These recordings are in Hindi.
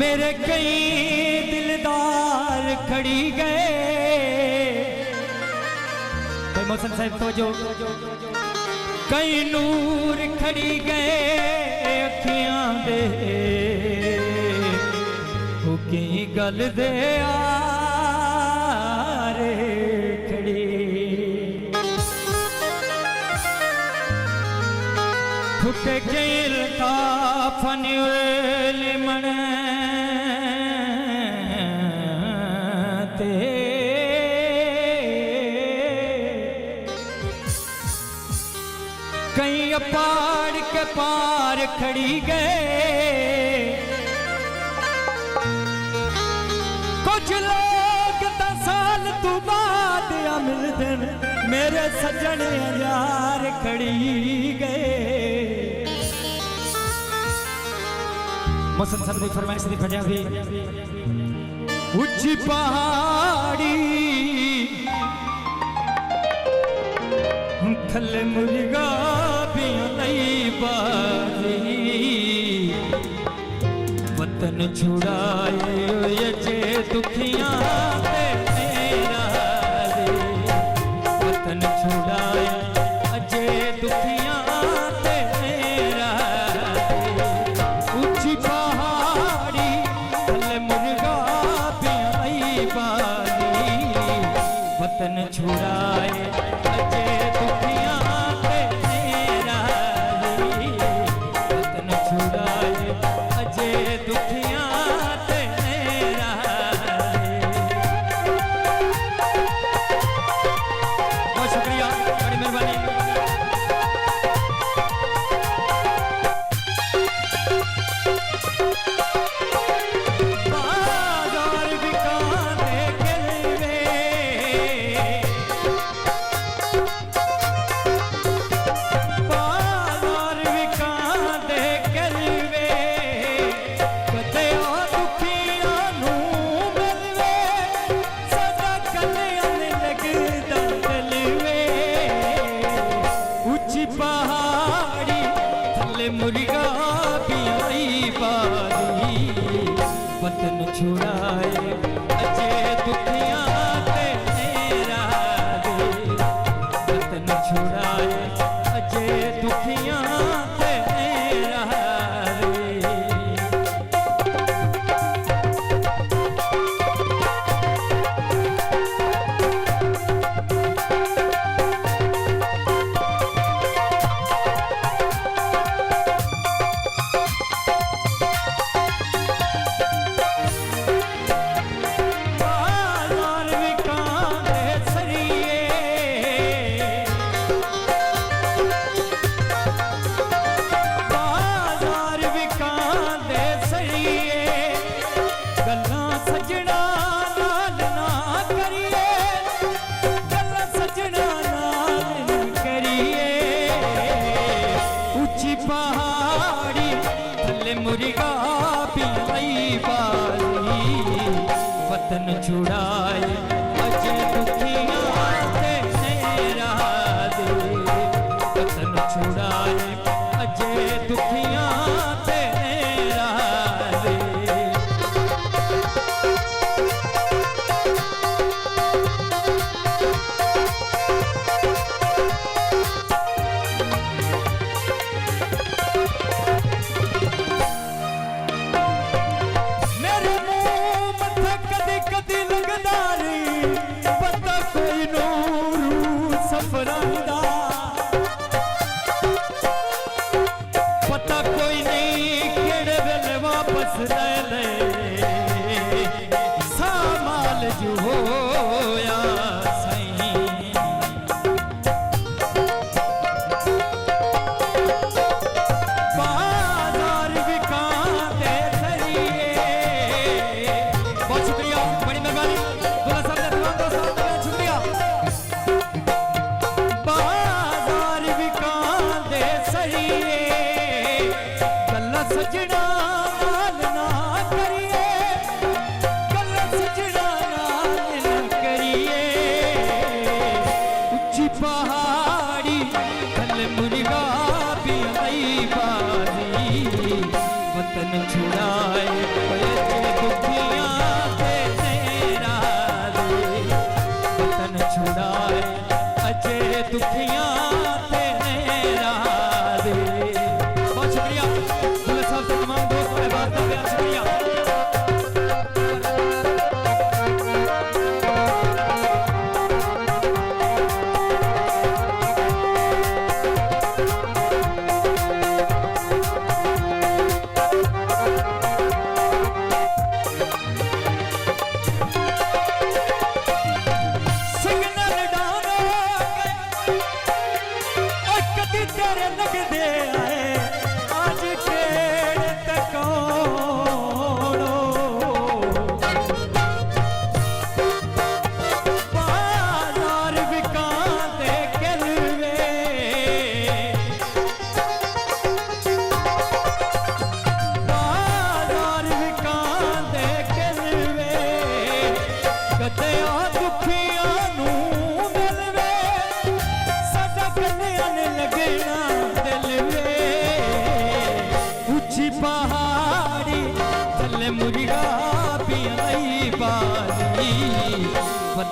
मेरे कई दिलदार खड़ी गए। भाई मोहसन साहब तो जो कई नूर खड़ी गए अखियां दे हो कई गल दे आरे खड़ी फुटे कई लताफन लिमण कई अपाड़ के पार खड़ी गए। कुछ लोग 10 साल तू बाद मिलते मेरे सज्जन यार खड़ी गए। मोहसन साहब की फरमाइश दी पंजाबी ऊंची पहाड़ी थले मुर्गा भी नहीं बाजी वतन छुड़ाए जे दुखियां वतन छुड़ाए अजे दुखियां ऊंची पहाड़ी थले मुर्गा भी नहीं बाजी वतन छुड़ाए अजे दुखियां वतन छुड़ाए अजे दुखियां बहुत शुक्रिया, बड़ी मेहरबानी। पहाड़ी थले मुर्गा भी आई बारी वतन छुड़ाए अजे दुखियां वतन छुड़ाए अजे दुखियां पहाड़ी थले मुर्गा भी आई बारी वतन छुड़ाए अजे दुखियां वतन छुड़ाए अजे दुखियां पता कोई नूरू सफरांदा पता कोई नहीं केड़े वेले वापस ले ले सामाल जो होया सही बाजार विकाते सरिए। बहुत शुक्रिया, बड़ी मेहरबानी। सजना नाल ना करिए गल सजना नाल ना करिए ऊंची पहाड़ी थले मुर्गा भी आई बारी वतन छुड़ाए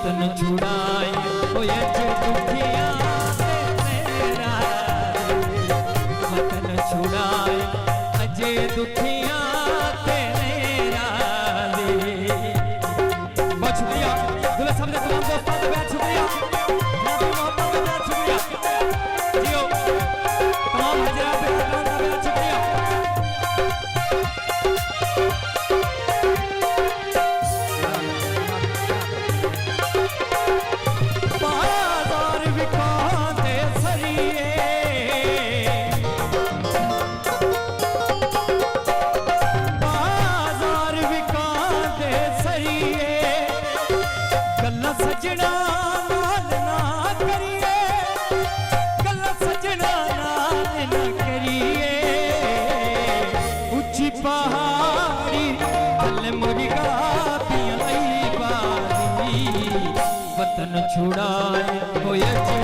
वतन छुड़ाए होए जे दुखिया ते तेरा दे। वतन छुड़ाए अजे दुखिया ते तेरा दे। बहुत शुक्रिया दुल्हा साहब ने तमाम दोस्तों का बहुत शुक्रिया शुक्रिया जियो तमाम हजरात का बहुत शुक्रिया। सजना नाल ना करिए गल सजना नाल ना करिए उच्ची पहाड़ी गल मुर्गा पियाई बारी वतन छुड़ाए होए जे